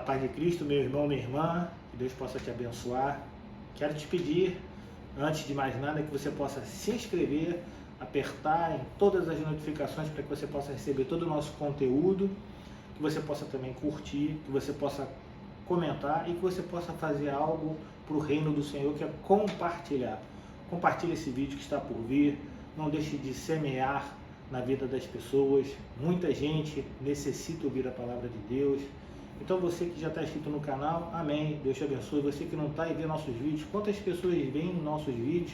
A paz de Cristo, meu irmão, minha irmã, que Deus possa te abençoar. Quero te pedir, antes de mais nada, que você possa se inscrever, apertar em todas as notificações para que você possa receber todo o nosso conteúdo, que você possa também curtir, que você possa comentar e que você possa fazer algo para o reino do Senhor, que é compartilhar. Compartilhe esse vídeo que está por vir, não deixe de semear na vida das pessoas. Muita gente necessita ouvir a palavra de Deus. Então você que já está inscrito no canal, amém, Deus te abençoe. Você que não está e vê nossos vídeos, quantas pessoas veem nossos vídeos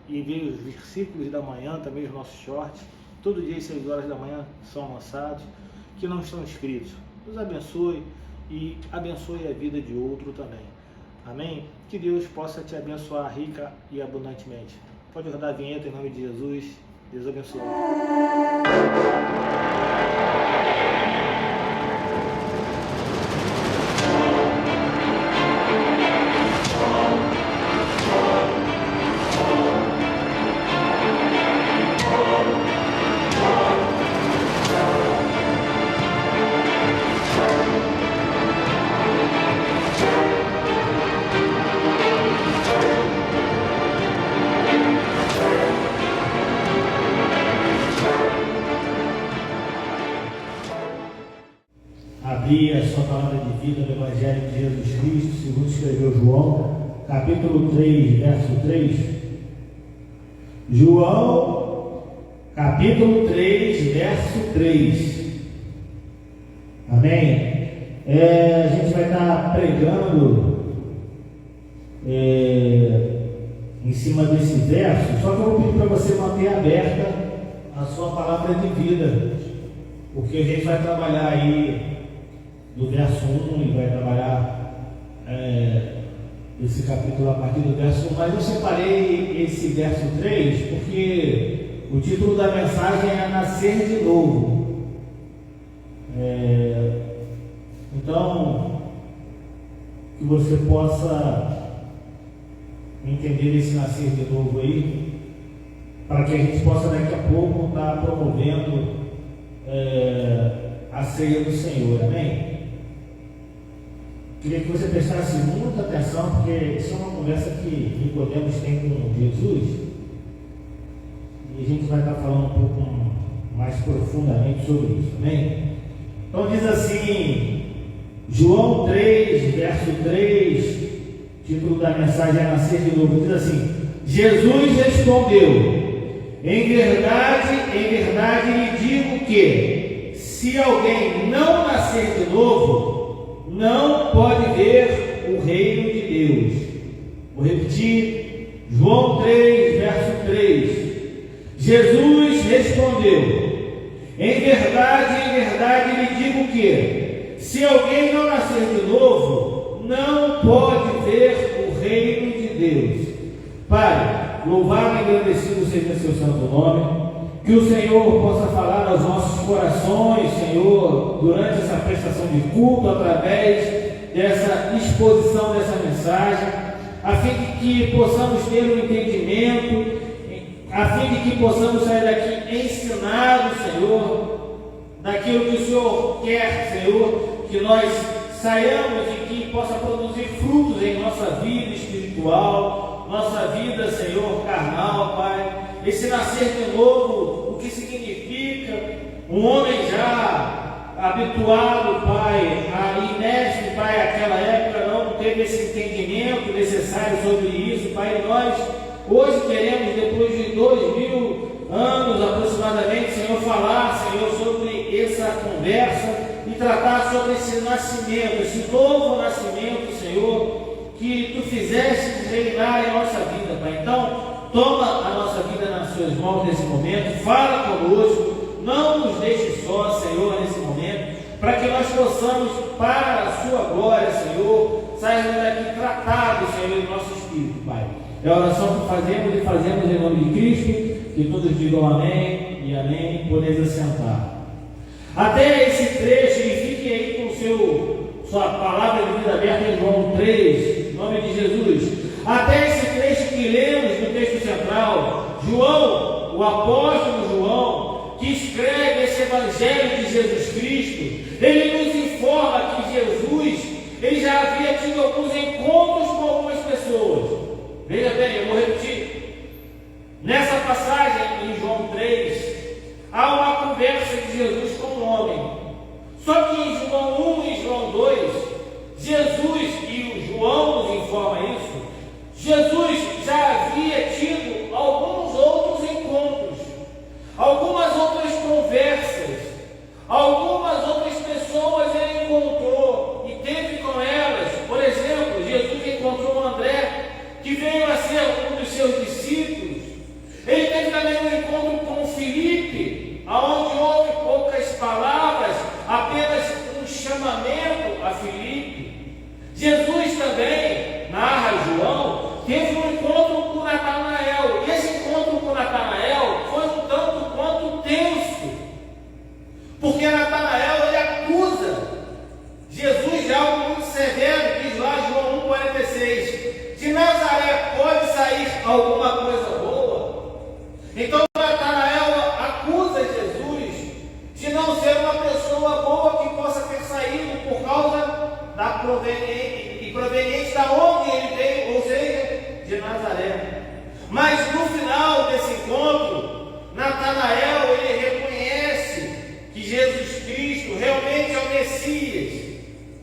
e veem os versículos da manhã, também os nossos shorts, todo dia às 6 horas da manhã são lançados, que não estão inscritos. Deus abençoe e abençoe a vida de outro também, amém? Que Deus possa te abençoar rica e abundantemente. Pode rodar a vinheta em nome de Jesus. Deus abençoe. Abrir a sua palavra de vida no Evangelho de Jesus Cristo, segundo escreveu João, capítulo 3, verso 3. João, capítulo 3, verso 3. Amém? A gente vai estar pregando em cima desse verso, só que eu vou pedir para você manter aberta a sua palavra de vida, porque a gente vai trabalhar aí do verso 1 e vai trabalhar esse capítulo a partir do verso 1, mas eu separei esse verso 3 porque o título da mensagem é Nascer de Novo. Então, que você possa entender esse nascer de novo aí, para que a gente possa daqui a pouco estar promovendo a ceia do Senhor, amém? Queria que você prestasse muita atenção, porque isso é uma conversa que Nicodemos tem com Jesus, e a gente vai estar falando um pouco mais profundamente sobre isso, amém? Então diz assim, João 3, verso 3, título da mensagem é Nascer de Novo, diz assim: Jesus respondeu, em verdade lhe digo que, se alguém não nascer de novo, não pode ver o reino de Deus. Vou repetir, João 3, verso 3. Jesus respondeu, em verdade lhe digo que, se alguém não nascer de novo, não pode ver o reino de Deus. Pai, louvado e agradecido seja seu santo nome. Que o Senhor possa falar aos nossos corações, Senhor, durante essa prestação de culto, através dessa exposição dessa mensagem, a fim de que possamos ter um entendimento, a fim de que possamos sair daqui ensinados, Senhor, daquilo que o Senhor quer, Senhor, que nós saiamos e que possa produzir frutos em nossa vida espiritual, nossa vida, Senhor, carnal, Pai. Esse nascer de novo, o que significa? Um homem já habituado, Pai, a inércio, Pai, àquela época não teve esse entendimento necessário sobre isso, Pai. E nós hoje queremos, depois de 2000 anos aproximadamente, Senhor, falar, Senhor, sobre essa conversa e tratar sobre esse nascimento, esse novo nascimento, Senhor, que Tu fizeste reinar em nossa vida, Pai. Então, toma a nossa vida nas Suas mãos nesse momento, fala conosco, não nos deixe só, Senhor, nesse momento, para que nós possamos, para a Sua glória, Senhor, sairmos daqui tratados, Senhor, em nosso espírito, Pai. É a oração que fazemos e fazemos em nome de Cristo, que todos digam amém e amém, podeis assentar. Até esse trecho, e fique aí com sua palavra de vida aberta em João 3, em nome de Jesus. Até esse trecho que lemos no texto central, João, o apóstolo João, que escreve esse evangelho de Jesus Cristo, ele nos informa que Jesus ele já havia tido alguns encontros com algumas pessoas. Veja bem, eu vou repetir. Nessa passagem, em João 3, há uma conversa de Jesus com um homem. Só que em João 1 e João 2, Jesus, e o João nos informa isso, Jesus já havia tido alguns outros encontros, algumas outras conversas, algumas outras pessoas ele encontrou e teve com elas. Por exemplo, Jesus encontrou André, que veio a ser um dos seus discípulos. Ele teve também um encontro com Filipe, onde houve poucas palavras, apenas um chamamento a Filipe. Jesus também, narra João, teve um encontro com Natanael. E esse encontro com Natanael foi um tanto quanto tenso, porque Natanael ele acusa Jesus de algo muito severo. Diz lá João 1,46: de Nazaré pode sair alguma coisa boa? Então Natanael acusa Jesus de não ser uma pessoa boa que possa ter saído por causa da proveniente da onde ele veio, ou seja, de Nazaré. Mas no final desse encontro, Natanael ele reconhece que Jesus Cristo realmente é o Messias.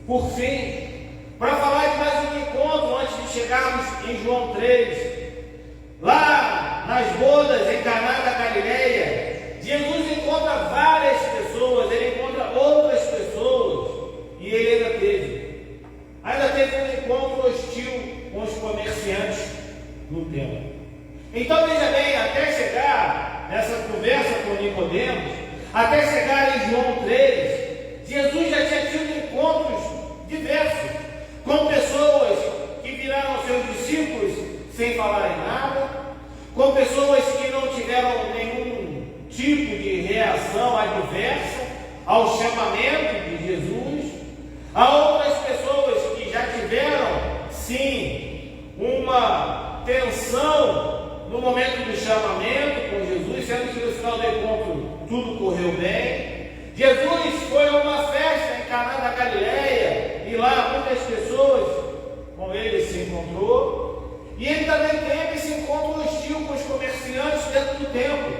Por fim, para falar de mais um encontro antes de chegarmos em João 3, lá nas bodas em Caná da Galileia, Jesus encontra várias pessoas, ele encontra outras pessoas, e ele ainda teve um encontro hostil com os comerciantes no templo. Então veja bem, até chegar nessa conversa com Nicodemos, até chegar em João 3, Jesus já tinha tido encontros diversos com pessoas que viraram seus discípulos sem falarem nada, com pessoas que não tiveram nenhum tipo de reação adversa ao chamamento de Jesus, a outras pessoas que já tiveram, sim, uma tensão no momento do chamamento com Jesus, sendo que no final do encontro tudo correu bem. Jesus foi a uma festa em Caná da Galileia e lá muitas pessoas com ele se encontrou, e ele também teve esse encontro hostil com os comerciantes dentro do templo.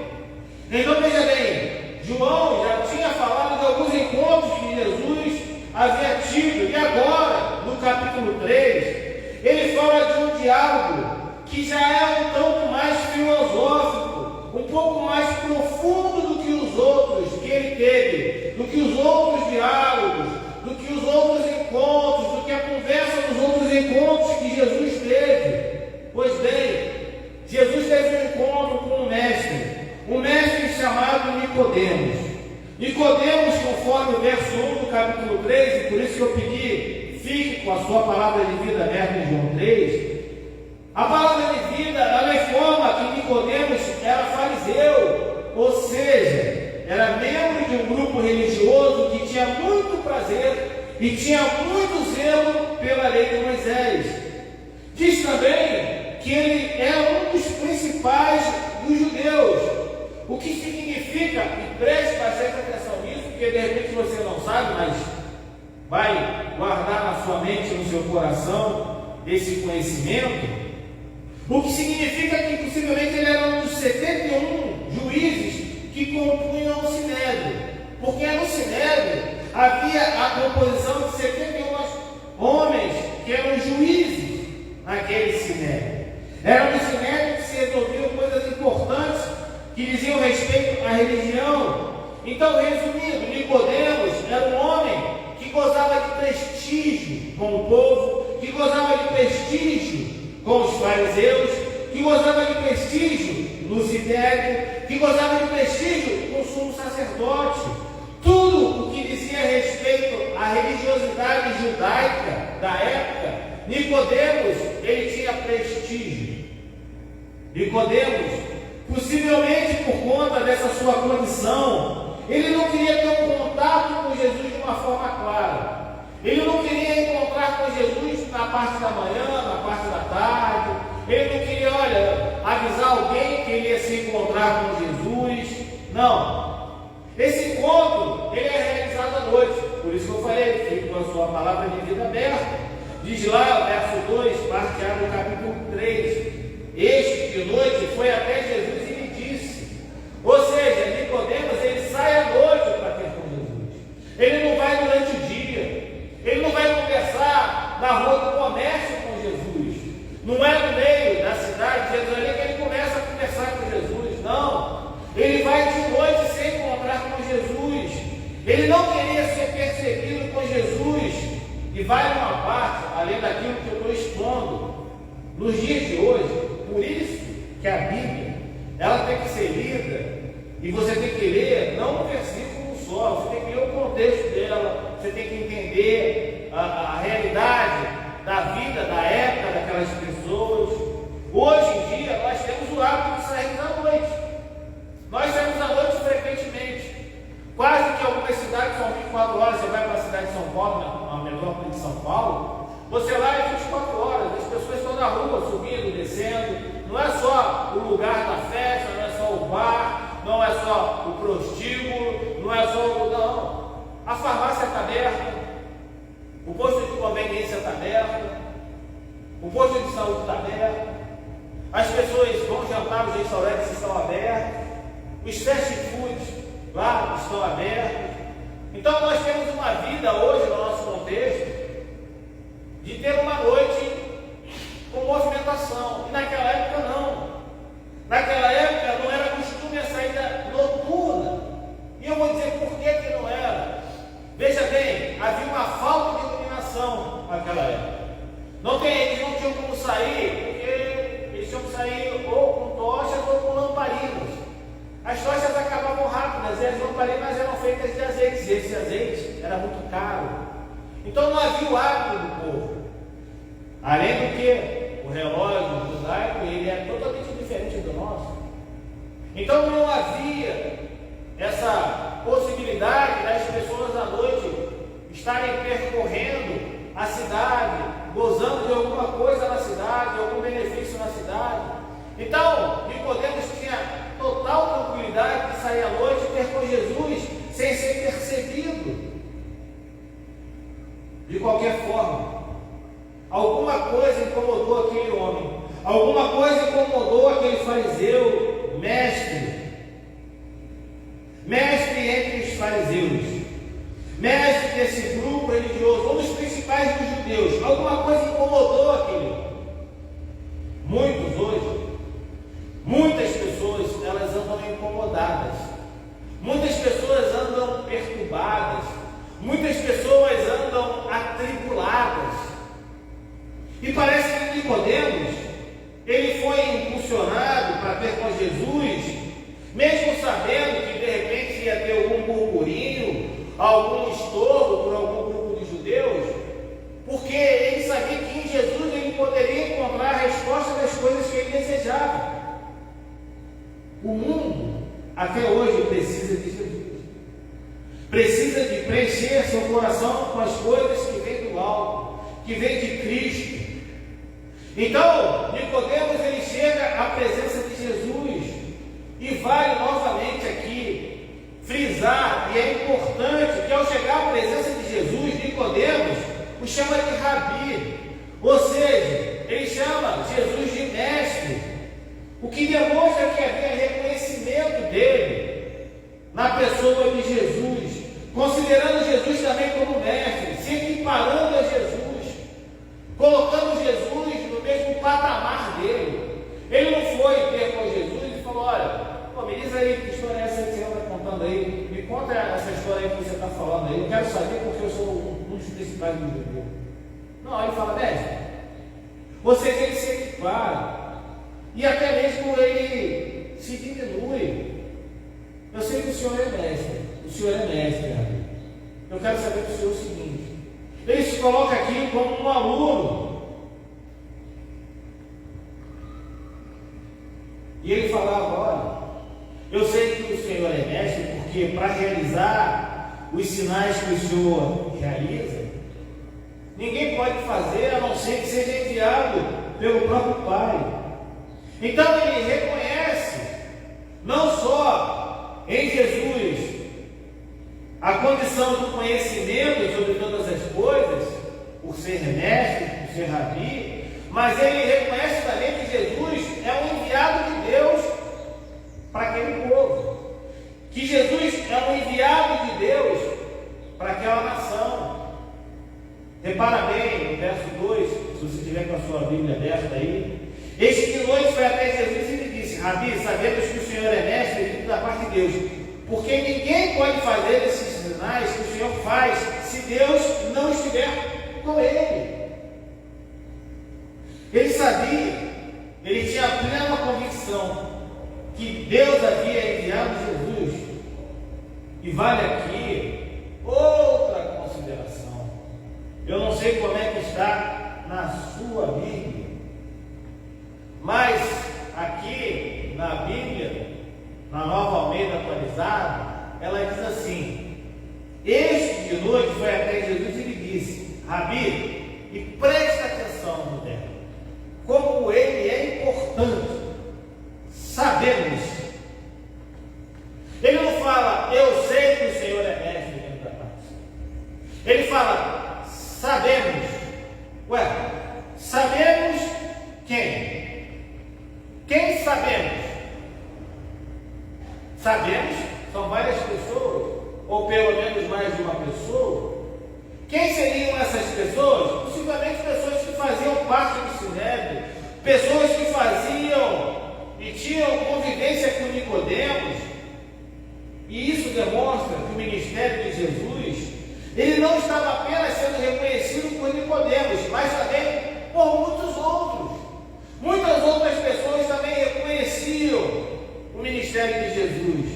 Então veja bem, João já tinha falado de alguns encontros que Jesus havia tido, e agora no capítulo 3 ele fala de um diálogo que já é um tanto mais filosófico, um pouco mais profundo do que os outros que ele teve, do que os outros diálogos, do que os outros encontros, do que a conversa dos outros encontros que Jesus teve. Pois bem, Jesus teve um encontro com um mestre chamado Nicodemos. Nicodemos, conforme o verso 1 do capítulo 3, e por isso que eu pedi, fique com a sua palavra de vida aberta em João 3. A palavra de vida, ela informa que Nicodemos era fariseu, ou seja, era membro de um grupo religioso que tinha muito prazer e tinha muito zelo pela lei de Moisés. Diz também que ele era um dos principais dos judeus, o que significa, e preste bastante atenção nisso, porque de repente você não sabe, mas vai guardar na sua mente, no seu coração, esse conhecimento. O que significa que possivelmente ele era um dos 71 juízes que compunham o Sinédrio, porque no Sinédrio havia a composição de 71 homens que eram juízes naquele Sinédrio. Era no Sinédrio que se resolviam coisas importantes que diziam respeito à religião. Então, resumindo, Nicodemos era um homem que gozava de prestígio com o povo, que gozava de prestígio com os fariseus, que gozava de prestígio no Sinédrio, que gozava de prestígio com o sumo sacerdote. Tudo o que dizia respeito à religiosidade judaica da época, Nicodemos, ele tinha prestígio. Nicodemos, possivelmente por conta dessa sua condição, ele não queria ter um contato com Jesus de uma forma clara. Ele não queria encontrar com Jesus na parte da manhã, na parte da tarde. Ele não queria, avisar alguém que ele ia se encontrar com Jesus. Não. Esse encontro, ele é realizado à noite. Por isso que eu falei, fique com a sua palavra de vida aberta. Diz lá, verso 2, parte A do capítulo 3. Este de noite foi até Jesus e lhe disse. Ou seja, Nicodemos, ele sai à noite para ter com Jesus. Ele não vai durante o dia. Ele não vai conversar na rua do comércio com Jesus. Não é no meio da cidade de Jerusalém que ele começa a conversar com Jesus. Não. Ele vai de noite sem encontrar com Jesus. Ele não queria ser perseguido com Jesus. E vai numa parte, além daquilo que eu estou expondo, nos dias de hoje. Por isso que a Bíblia, ela tem que ser lida, e você tem que ler, não um versículo só, você tem que ler o contexto dela, você tem que entender a realidade da vida, da época daquelas pessoas. Hoje em dia, nós temos o hábito de sair à noite. Nós saímos à noite frequentemente. Quase que algumas cidades são 24 horas, você vai para a cidade de São Paulo, na metrópole de São Paulo, você lá é 24 horas, as pessoas estão na rua, subindo, descendo. Não é só o lugar da festa, não é só o bar, não é só o prostíbulo, não é só o... Não. A farmácia está aberta, o posto de conveniência está aberto, o posto de saúde está aberto, as pessoas vão jantar, os restaurantes estão abertos, os fast foods lá estão abertos. Então nós temos uma vida hoje no nosso contexto de ter uma noite com movimentação, e naquela época não. Naquela época não era costume a saída noturna, e eu vou dizer por que não era. Veja bem, havia uma falta de iluminação naquela época. Eles não tinham como sair, porque eles tinham que sair ou com tochas ou com lamparinas. As tochas acabavam rápidas e as lamparinas eram feitas de azeite, e esse azeite era muito caro. Então não havia o hábito do povo. Além do que o relógio judaico, ele é totalmente diferente do nosso. Então não havia essa possibilidade das pessoas à noite estarem percorrendo a cidade, gozando de alguma coisa na cidade, algum benefício na cidade. Então, Nicodemos tinha total tranquilidade de sair à noite e ter com Jesus sem ser percebido de qualquer forma. Alguma coisa incomodou aquele homem, alguma coisa incomodou aquele fariseu, mestre entre os fariseus, mestre desse grupo religioso, um dos principais dos judeus. Alguma coisa incomodou aquele homem. Muitos hoje, muitas pessoas, elas andam incomodadas, muitas pessoas andam perturbadas, muitas pessoas andam atribuladas. E parece que Nicodemos, ele foi impulsionado para ter com Jesus, mesmo sabendo que de repente ia ter algum burburinho, algum estorvo por algum grupo de judeus, porque ele sabia que em Jesus ele poderia encontrar a resposta das coisas que ele desejava. O mundo até hoje precisa de Jesus, precisa de preencher seu coração com as coisas que vêm do alto, que vêm de Cristo. Então, Nicodemos, ele chega à presença de Jesus, e vale novamente aqui frisar, e é importante que ao chegar à presença de Jesus, Nicodemos o chama de Rabi, ou seja, ele chama Jesus de mestre, o que demonstra que havia reconhecimento dele na pessoa de Jesus, considerando Jesus também como mestre, se equiparando a Jesus, colocando Jesus no mesmo patamar dele. Ele não foi ter com Jesus e falou: olha, me diz aí que história é essa que você está contando aí, me conta essa história aí que você está falando aí, eu quero saber porque eu sou um dos principais do judeu. Não, ele fala: mestre, vocês ele se equipara, e até mesmo ele se diminui. Eu sei que o senhor é mestre, Rabi. Eu quero saber do senhor o seguinte: ele se coloca aqui como um aluno, e ele falava: olha, eu sei que o senhor é mestre, porque para realizar os sinais que o senhor realiza, ninguém pode fazer a não ser que seja enviado pelo próprio Pai. Então ele reconhece não só em Jesus a condição do conhecimento sobre todas as coisas, por ser mestre, por ser rabi, mas ele reconhece também que Jesus é um enviado de Deus para aquele povo, que Jesus é um enviado de Deus para aquela nação. Repara bem no verso 2, se você tiver com a sua Bíblia aberta aí. Eis que de noite foi até Jesus e lhe disse: Rabi, sabemos que o Senhor é mestre vindo da parte de Deus, porque ninguém pode fazer esses sinais que o Senhor faz se Deus não estiver com ele. Ele sabia, ele tinha a plena convicção que Deus havia enviado Jesus. E vale aqui outra consideração. Eu não sei como é que está na sua Bíblia, mas aqui na Bíblia, na Nova Almeida atualizada, ela diz assim: este de noite foi até Jesus e lhe disse: Rabi, e presta atenção no termo, como ele é importante. Sabemos. Ele não fala, eu sei que o Senhor é mestre dentro da paz. Ele fala, sabemos. Ué, sabemos quem? Quem sabemos? Sabemos, são várias pessoas, ou pelo menos mais de uma pessoa. Quem seriam essas pessoas? Possivelmente pessoas que faziam parte do Sinédrio, pessoas que faziam e tinham convivência com Nicodemos. E isso demonstra que o ministério de Jesus, ele não estava apenas sendo reconhecido por Nicodemos, mas também por muitos outros. Muitas outras pessoas também reconheciam o ministério de Jesus.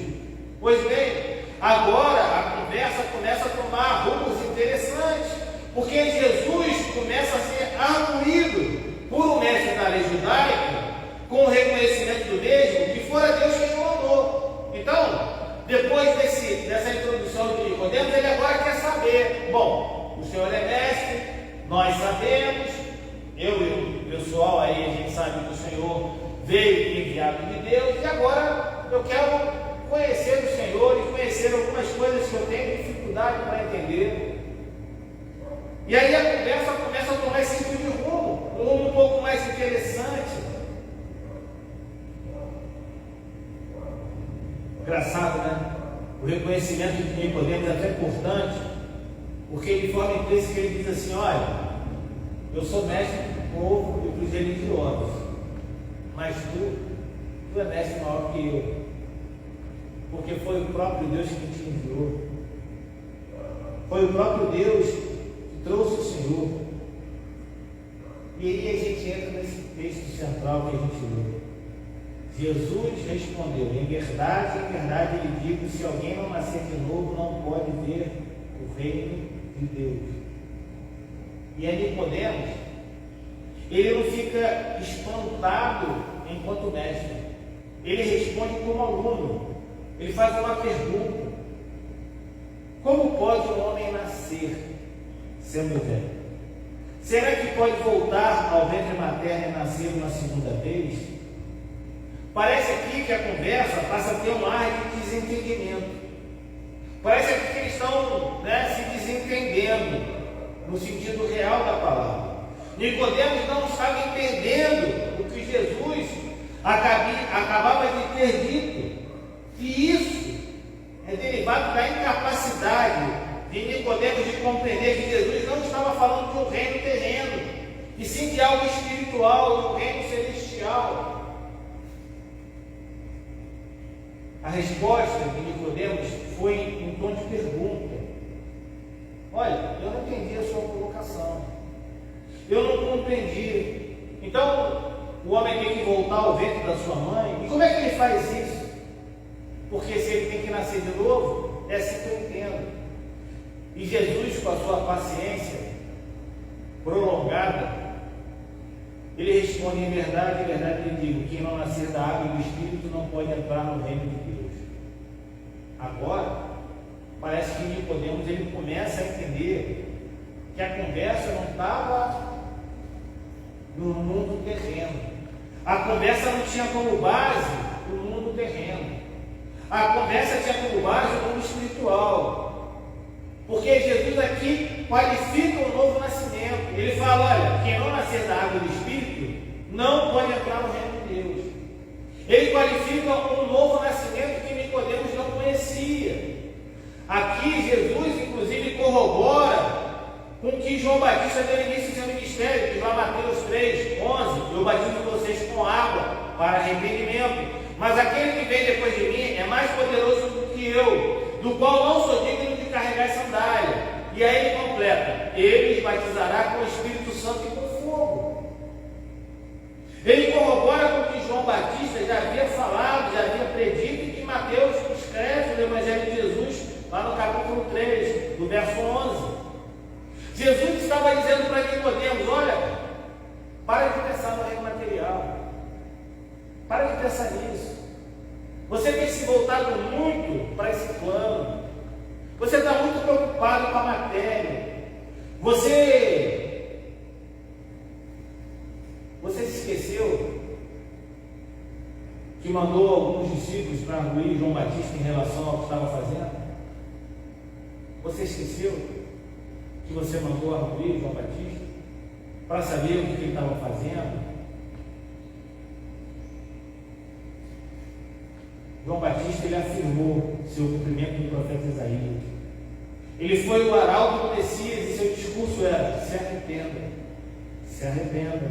Pois bem, agora a conversa começa a tomar rumos interessantes, porque Jesus começa a ser arguído por um mestre da lei judaica, com o reconhecimento do mesmo, que fora Deus quem o mandou. Então, depois dessa introdução de Nicodemos, ele agora quer saber: bom, o Senhor é mestre, nós sabemos, eu e o pessoal aí, a gente sabe que o Senhor veio enviado de Deus, e agora eu quero conhecer o Senhor e conhecer algumas coisas que eu tenho dificuldade para entender. E aí a conversa começa a tomar esse tipo de rumo, um rumo um pouco mais interessante. Engraçado, né? O reconhecimento de Nicodemos é até importante, porque de forma implícita ele diz assim: olha, eu sou mestre do povo e dos religiosos, mas tu é mestre maior que eu, porque foi o próprio Deus que te enviou, foi o próprio Deus que trouxe o Senhor. E aí a gente entra nesse texto central que a gente lê. Jesus respondeu: em verdade, ele digo, se alguém não nascer de novo, não pode ver o reino de Deus. E aí Nicodemos, ele não fica espantado enquanto mestre, ele responde como aluno, ele faz uma pergunta: como pode um homem nascer sendo velho? Será que pode voltar ao ventre materno e nascer uma segunda vez? Parece aqui que a conversa passa a ter um ar de desentendimento. Parece aqui que eles estão se desentendendo no sentido real da palavra. Nicodemos não estava entendendo o que Jesus acabava de ter dito. E isso é derivado da incapacidade de Nicodemos de compreender que Jesus não estava falando de um reino terreno, e sim de algo espiritual, de um reino celestial. A resposta de Nicodemos foi em tom de pergunta: olha, eu não entendi a sua colocação, eu não compreendi. Então, o homem tem que voltar ao ventre da sua mãe? E como é que ele faz isso? Porque se ele tem que nascer de novo, é assim que eu entendo. E Jesus, com a sua paciência prolongada, ele responde: em verdade, lhe digo, quem não nascer da água e do Espírito não pode entrar no reino de Deus. Agora, parece que Nicodemos ele começa a entender que a conversa não estava no mundo terreno. A conversa não tinha como base o mundo terreno. A conversa tinha como base o mundo espiritual. Porque Jesus aqui qualifica o novo nascimento. Ele fala: olha, quem não nascer da água do Espírito não pode entrar no reino de Deus. Ele qualifica um novo nascimento que Nicodemos não conhecia. Aqui Jesus, inclusive, corrobora com que João Batista deu início ao seu ministério, que lá Mateus 3:11, eu batizo vocês com água para arrependimento, mas aquele que vem depois de mim é mais poderoso do que eu, do qual não sou digno de carregar sandália. E aí ele completa: ele os batizará com o Espírito Santo e com fogo. Ele corrobora com o que João Batista já havia falado, já havia predito, e que Mateus escreve no Evangelho de Jesus, lá no capítulo 3, do verso 11. Jesus estava dizendo para Nicodemos: olha, para de pensar no reino material, para de pensar nisso. Você tem se voltado muito para esse plano, você está muito preocupado com a matéria, você se esqueceu que mandou alguns discípulos para arguir João Batista em relação ao que estava fazendo? Você esqueceu que você mandou arguir João Batista para saber o que ele estava fazendo? João Batista, ele afirmou seu cumprimento do profeta Isaías. Ele foi o arauto do Messias e seu discurso era: se arrependa, se arrependa,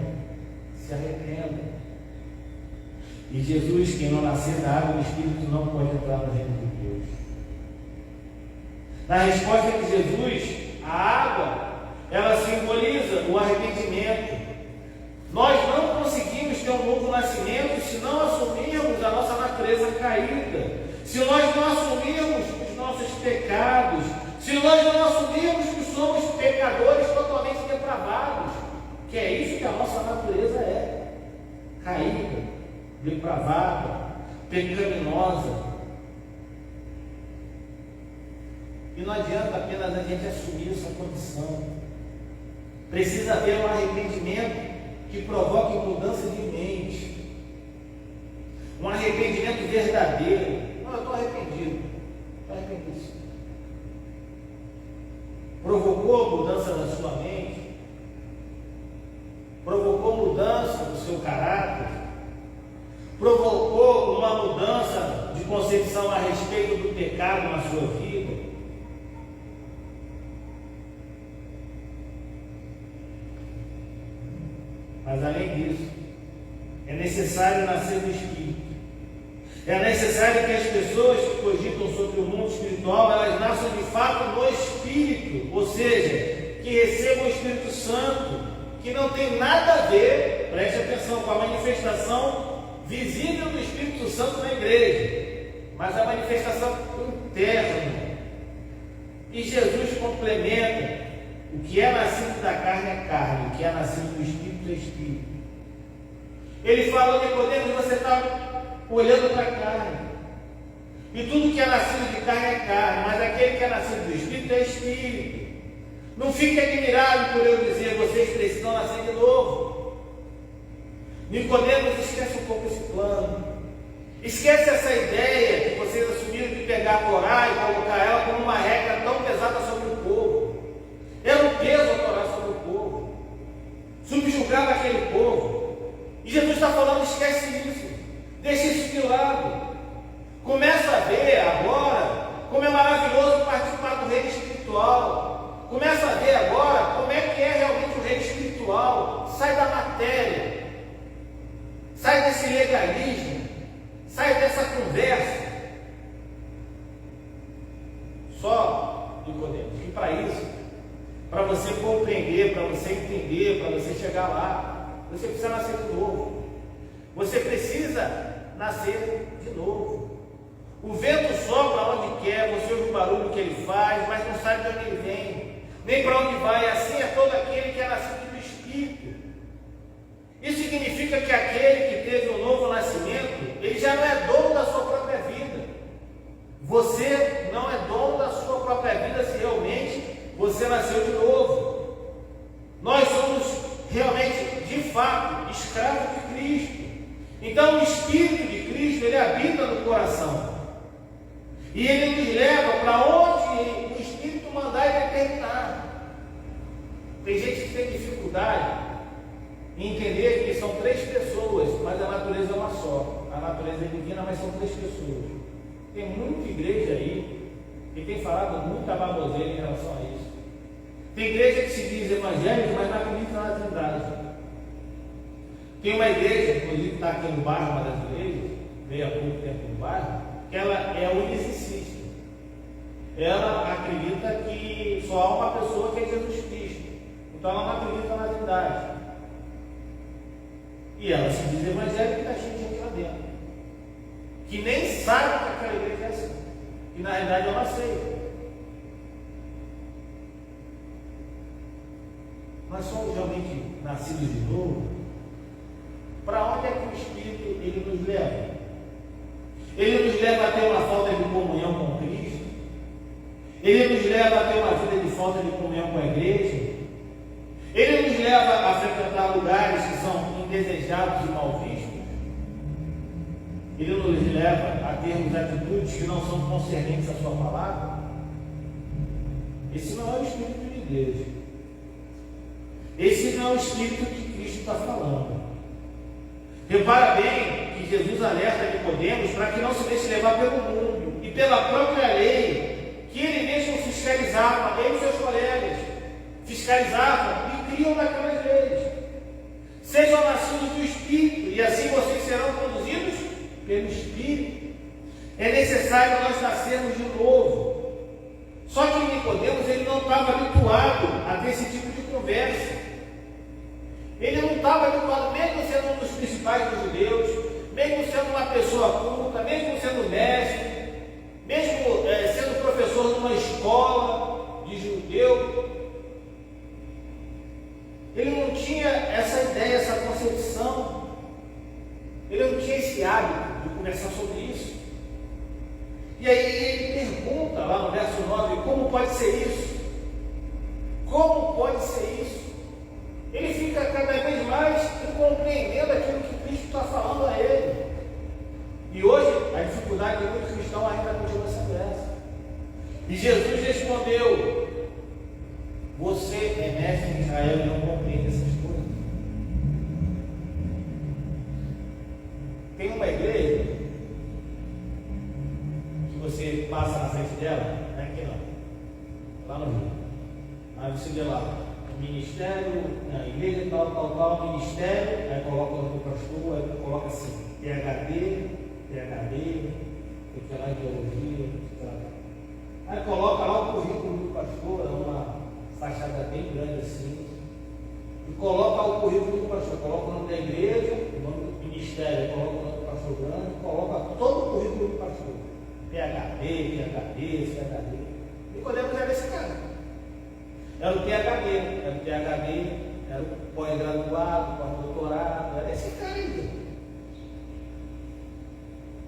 se arrependa. E Jesus, quem não nascer da água do Espírito, não pode entrar no reino de Deus. Na resposta de Jesus, a água, ela simboliza o arrependimento. Nós não conseguimos ter um novo nascimento se não assumirmos a nossa natureza caída, se nós não assumirmos os nossos pecados, se nós não assumirmos que somos pecadores totalmente depravados, que é isso que a nossa natureza é: caída, depravada, pecaminosa. E não adianta apenas a gente assumir essa condição. Precisa haver um arrependimento que provoque mudança de mente, um arrependimento verdadeiro. Não, eu estou arrependido, estou arrependido. Provocou mudança na sua mente, provocou mudança no seu caráter, provocou uma mudança de concepção a respeito do pecado na sua vida. Mas além disso, é necessário nascer do Espírito. É necessário que as pessoas que cogitam sobre o mundo espiritual, elas nasçam de fato no Espírito, ou seja, que recebam o Espírito Santo, que não tem nada a ver, preste atenção, com a manifestação visível do Espírito Santo na igreja, mas a manifestação interna. E Jesus complementa: o que é nascido da carne é carne, o que é nascido do Espírito é Espírito. Ele falou: Nicodemos, você está olhando para a carne, e tudo que é nascido de carne é carne, mas aquele que é nascido do Espírito é Espírito. Não fique admirado por eu dizer: vocês precisam nascer de novo. Nicodemos, esquece um pouco esse plano, esquece essa ideia que vocês assumiram de pegar a Torá e colocar ela como uma regra tão pesada sobre o povo. Era um peso a Torá sobre o povo, subjugava aquele povo. E Jesus está falando: esquece isso, deixa isso de lado. Começa a ver agora como é maravilhoso participar do reino espiritual. Começa a ver agora como é que é realmente o reino espiritual. Sai da matéria, sai desse legalismo, sai dessa conversa. Só, Nicodemos, que para isso, para você compreender, para você entender, para você chegar lá, você precisa nascer de novo. Você precisa nascer de novo. O vento sopra onde quer, você ouve o barulho que ele faz, mas não sabe de onde ele vem, nem para onde vai. Assim é todo aquele que é nascido do Espírito. Isso significa que aquele que teve um novo nascimento, ele já não é dono da sua própria vida. Você não é dono da sua própria vida se realmente você nasceu de novo. Nós somos realmente, de fato, escravos de Cristo. Então o Espírito de Cristo, ele habita no coração, e ele nos leva para onde o Espírito mandar Tem gente que tem dificuldade em entender que são 3 pessoas, mas a natureza é uma só. A natureza é divina, mas são 3 pessoas. Tem muita igreja aí que tem falado muita baboseira em relação a isso. Tem igreja que se diz evangélica, mas não acredita na Trindade. Tem uma igreja, inclusive que está aqui no bairro, uma das igrejas, veio há pouco tempo no bairro, que ela é unicista. Ela acredita que só há uma pessoa que é Jesus Cristo. Então ela não acredita na Trindade. E ela se diz evangélica e está cheia de gente lá dentro, que nem sabe que aquela igreja é assim, que na realidade é uma seita. Nós somos realmente nascidos de novo. Para onde é que o Espírito ele nos leva? Ele nos leva a ter uma falta de comunhão com Cristo? Ele nos leva a ter uma vida de falta de comunhão com a igreja? Ele nos leva a frequentar lugares que são indesejados e mal vistos? Ele nos leva a termos atitudes que não são concernentes à sua palavra? Esse não é o Espírito de Deus. Esse não é o Espírito que Cristo está falando. Repara bem que Jesus alerta Nicodemos para que não se deixe levar pelo mundo e pela própria lei, que ele mesmo fiscalizava, ele e seus colegas fiscalizavam e criam daquelas leis. Sejam nascidos do Espírito, e assim vocês serão conduzidos pelo Espírito. É necessário nós nascermos de novo. Só que Nicodemos ele não estava habituado a ter esse tipo de conversa. Ele não estava habituado, mesmo sendo um dos principais dos judeus, mesmo sendo uma pessoa culta, mesmo sendo mestre, mesmo sendo professor numa escola de judeu. Ele não tinha essa ideia, essa concepção. Ele não tinha esse hábito de conversar sobre isso. E aí ele pergunta lá no verso 9, como pode ser isso? Como pode ser isso? Ele fica cada vez mais incompreendendo aquilo que Cristo está falando a ele. E hoje a dificuldade de muitos cristãos ainda continua sendo essa. E Jesus respondeu: você é mestre em Israel e não compreende essas coisas. Tem uma igreja que você passa na frente dela, não é aqui não, lá no Rio. Aí você vê lá, ministério, na igreja, tal, ministério, aí coloca o pastor, aí coloca assim, PhD, porque lá ideologia, aí coloca lá o currículo do pastor, uma fachada bem grande assim, e coloca o currículo do pastor, coloca o nome da igreja, o nome do ministério, coloca o nome do pastor grande, coloca todo o currículo do pastor, PhD, Nicodemos era esse cara. Era o PhD, era o pós-graduado, pós-doutorado, era esse cara aí.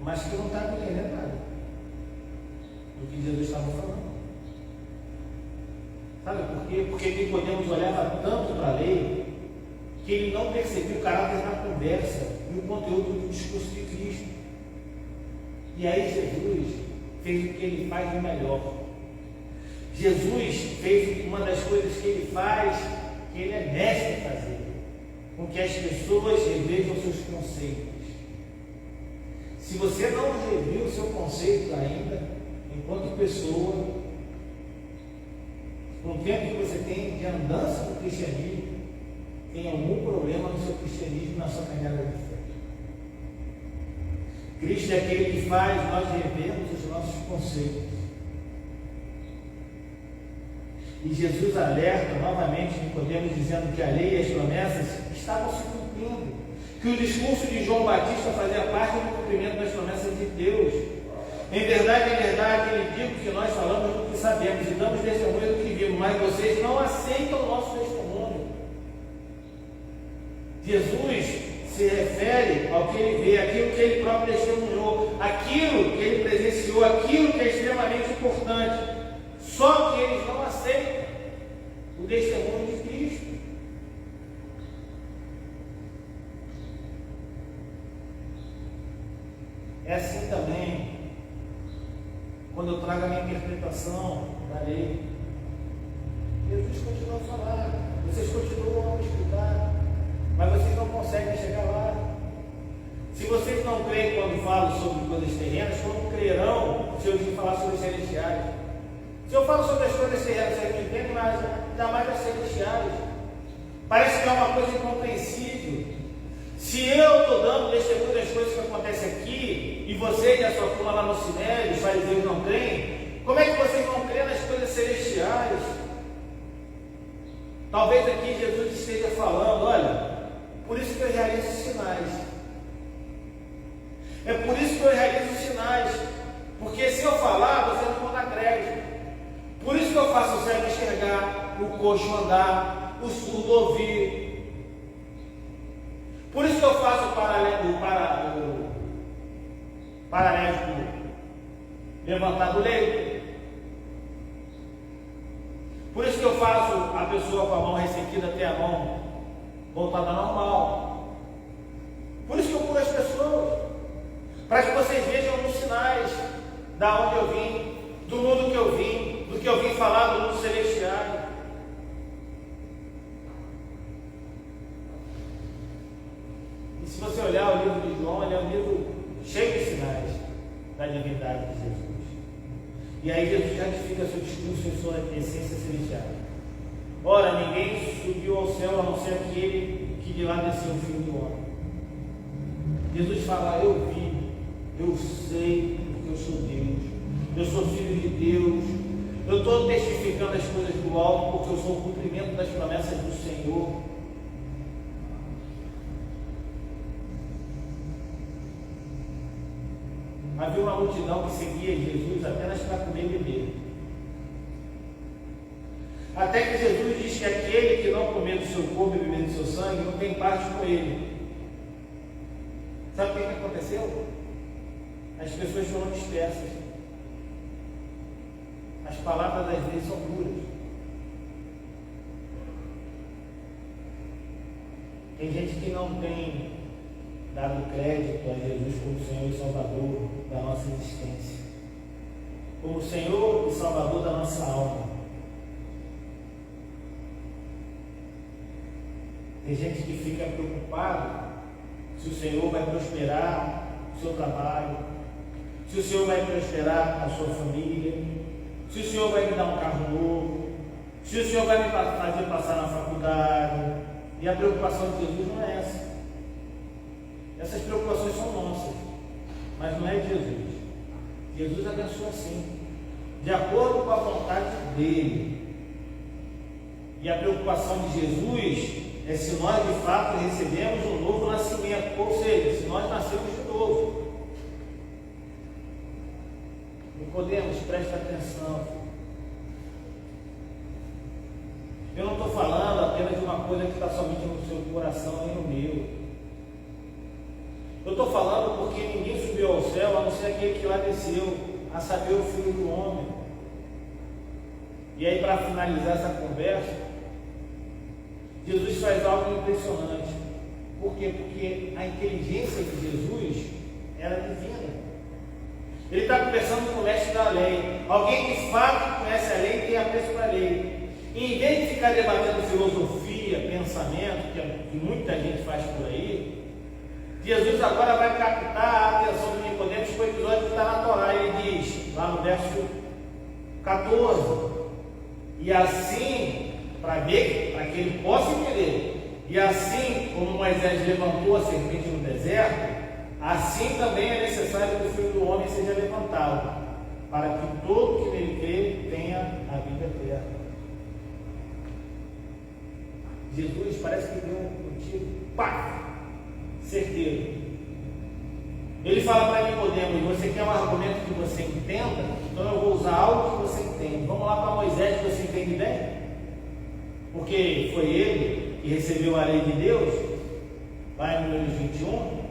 Mas que não estava entendendo nada do que Jesus estava falando. Sabe por quê? Porque Nicodemos olhava tanto para a lei que ele não percebia o caráter da conversa e o conteúdo do discurso de Cristo. E aí Jesus fez o que ele faz de melhor. Jesus fez uma das coisas que ele faz, que ele é mestre em fazer, com que as pessoas revejam seus conceitos. Se você não reviu o seu conceito ainda, enquanto pessoa, com o tempo que você tem de andança no cristianismo, tem algum problema no seu cristianismo, na sua caminhada de fé. Cristo é aquele que faz nós revermos os nossos conceitos. E Jesus alerta novamente Nicodemos, dizendo que a lei e as promessas estavam se cumprindo, que o discurso de João Batista fazia parte do cumprimento das promessas de Deus. Em verdade, ele diz que nós falamos do que sabemos e damos testemunho do que vimos, mas vocês não aceitam o nosso testemunho. Jesus se refere ao que ele vê, aquilo que ele próprio testemunhou, aquilo que ele presenciou, aquilo que é extremamente importante. Só que eles não aceitam o testemunho de Cristo. É assim também quando eu trago a minha interpretação da lei. Jesus continua a falar. Vocês continuam a me escutar, mas vocês não conseguem chegar lá. Se vocês não creem quando falo sobre coisas terrenas, como crerão se eu falar sobre os celestiais? Se eu falo sobre as coisas terrenas, vocês não entendem, mas jamais as celestiais. Parece que é uma coisa incompreensível. Se eu estou dando testemunho das coisas que acontecem aqui, e vocês e a sua turma lá no Sinério, os fariseus não creem, como é que vocês vão crer nas coisas celestiais? Talvez aqui Jesus esteja falando, olha, por isso que eu realizo sinais. É por isso que eu realizo sinais. Porque se eu falar, vocês não vão dar crédito. Por isso que eu faço o cego enxergar, o coxo andar, o surdo ouvir. Por isso que eu faço o paralítico levantar do leito. Por isso que eu faço a pessoa com a mão ressequida ter a mão voltada normal. Por isso que eu curo as pessoas. Para que vocês vejam os sinais da onde eu vim, do mundo que eu vim, do que eu vim falar do mundo celestial. E se você olhar o livro de João, ele é um livro cheio de sinais da divindade de Jesus. E aí Jesus ratifica seu discurso em sua essência celestial. Ora, ninguém subiu ao céu a não ser aquele que de lá desceu, o Filho do Homem. Jesus fala, eu vi, eu sei, porque eu sou Deus, eu sou filho de Deus, eu estou testificando as coisas do alto, porque eu sou o cumprimento das promessas do Senhor. Havia uma multidão que seguia Jesus apenas para comer e beber. Até que Jesus diz que aquele que não comer do seu corpo e beber do seu sangue não tem parte com ele. Sabe o que aconteceu? As pessoas foram dispersas. As palavras das vezes são duras. Tem gente que não tem dado crédito a Jesus como Senhor e Salvador da nossa existência, como Senhor e Salvador da nossa alma. Tem gente que fica preocupado se o Senhor vai prosperar o seu trabalho, se o Senhor vai prosperar a sua família, se o Senhor vai me dar um carro novo, se o Senhor vai me fazer passar na faculdade. E a preocupação de Jesus não é essa. Essas preocupações são nossas, mas não é de Jesus. Jesus abençoa sim, de acordo com a vontade dele. E a preocupação de Jesus é se nós de fato recebemos um novo nascimento, ou seja, se nós nascemos de novo. Nicodemos, presta atenção. Eu não estou falando apenas de uma coisa que está somente no seu coração e no meu. Eu estou falando porque ninguém subiu ao céu a não ser aquele que lá desceu, a saber, o Filho do Homem. E aí, para finalizar essa conversa, Jesus faz algo impressionante. Por quê? Porque a inteligência de Jesus era divina. Ele está conversando com o mestre da lei, alguém que de fato conhece a lei e tem apreço para a lei. E em vez de ficar debatendo filosofia, pensamento, que muita gente faz por aí, Jesus agora vai captar a atenção de Nicodemos com o episódio que está na Torá. Ele diz, lá no verso 14, e assim, para que ele possa entender, e assim como Moisés levantou a serpente no deserto, assim também é necessário que o Filho do Homem seja levantado, para que todo que nele crê tenha a vida eterna. Jesus parece que deu um tiro, pá! Certeiro. Ele fala para Nicodemos, você quer um argumento que você entenda? Então eu vou usar algo que você entende. Vamos lá para Moisés, que você entende bem? Porque foi ele que recebeu a lei de Deus, lá em Números 21.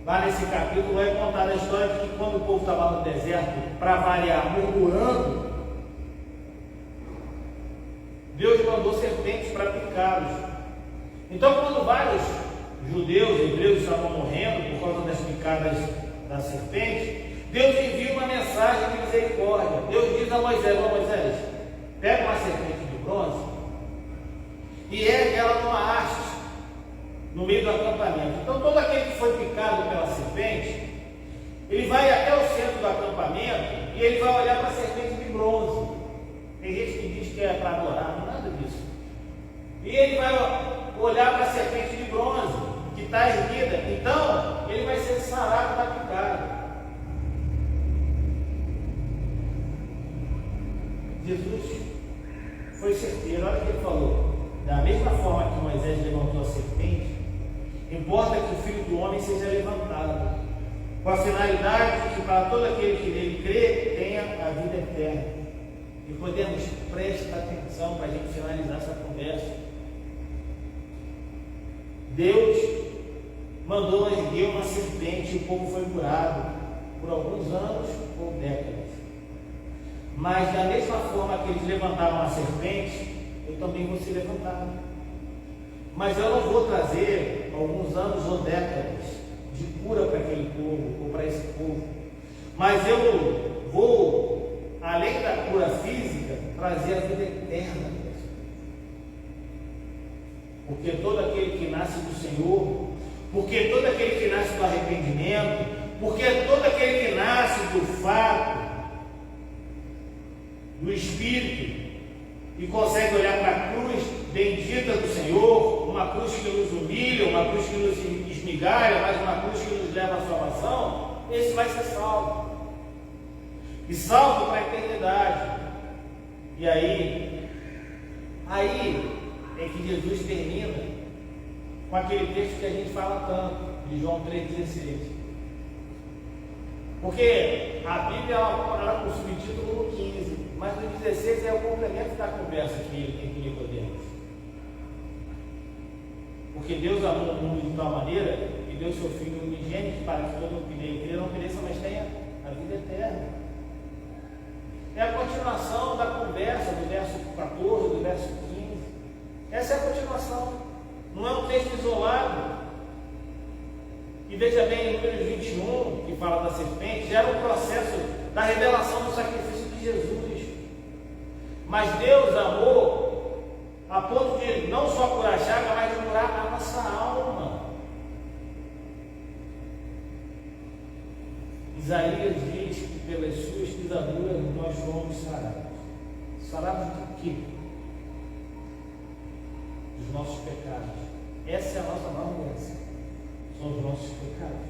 Lá nesse capítulo vai contar a história de que quando o povo estava no deserto, para variar, murmurando, Deus mandou serpentes para picá-los. Então, quando vários judeus, hebreus estavam morrendo por causa das picadas da serpente, Deus envia uma mensagem de misericórdia. Deus diz a Moisés, Moisés, pega uma serpente de bronze e ergue ela numa haste no meio do acampamento. Então todo aquele que foi picado pela serpente, ele vai até o centro do acampamento e ele vai olhar para a serpente de bronze. Tem gente que diz que é para adorar, não é nada disso. E ele vai olhar para a serpente de bronze que está erguida, então ele vai ser sarado da picada. Jesus foi certeiro. Olha o que ele falou: da mesma forma que Moisés levantou a serpente, importa que o Filho do Homem seja levantado, com a finalidade de que para todo aquele que nele crê tenha a vida eterna. E podemos prestar atenção para a gente finalizar essa conversa. Deus mandou erguer uma serpente e o povo foi curado por alguns anos ou décadas. Mas da mesma forma que eles levantaram a serpente, eu também vou ser levantado. Mas eu não vou trazer alguns anos ou décadas de cura para aquele povo ou para esse povo. Mas eu vou, além da cura física, trazer a vida eterna. Porque todo aquele que nasce do Senhor, porque todo aquele que nasce do arrependimento, porque todo aquele que nasce do fato, do Espírito, e consegue olhar para a cruz bendita do Senhor, uma cruz que nos humilha, uma cruz que nos esmigalha, mas uma cruz que nos leva à salvação, esse vai ser salvo. E salvo para a eternidade. E aí é que Jesus termina com aquele texto que a gente fala tanto, de João 3,16. Porque a Bíblia ela com o subtítulo no 15, mas no 16 é o complemento da conversa que ele tem com Nicodemos. Porque Deus amou o mundo de tal maneira que deu seu Filho unigênito para que todo que nele crê não pereça, mas tenha a vida eterna. É a continuação da conversa do verso 14, do verso 15. Essa é a continuação. Não é um texto isolado. E veja bem, em Números 21, que fala da serpente, já era um processo da revelação do sacrifício de Jesus. Mas Deus amou a ponto de não só curar a chaga, mas de curar a nossa alma. Isaías diz que pelas suas pisaduras nós fomos sarados. Sarados de quê? Dos nossos pecados. Essa é a nossa maior doença. São os nossos pecados.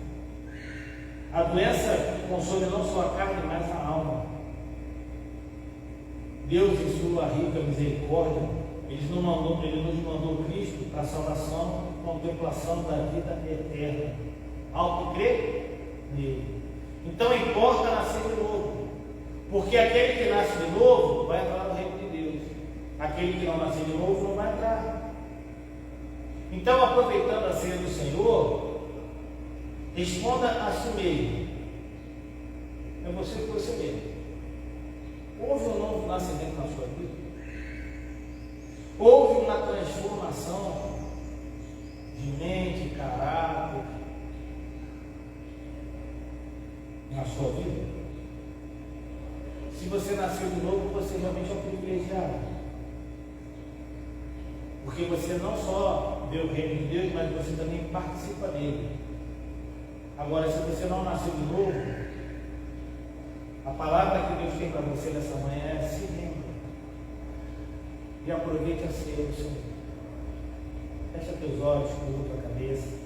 A doença que consome não só a carne, mas a alma. Deus, em sua rica misericórdia, Ele nos mandou Cristo para a salvação, contemplação da vida eterna. Ao que crê nele. Então importa nascer de novo. Porque aquele que nasce de novo vai entrar no reino de Deus. Aquele que não nasce de novo não vai entrar. Então, aproveitando a ceia do Senhor, responda a si mesmo. É você por você mesmo. Houve um novo nascimento na sua vida? Houve uma transformação de mente, caráter na sua vida? Se você nasceu de novo, você realmente é um privilegiado. Porque você não só vê o reino de Deus, mas você também participa dele. Agora, se você não nasceu de novo, a palavra que Deus tem para você nessa manhã é: se lembra e aproveite a ceia do Senhor. Fecha teus olhos, curva a tua cabeça.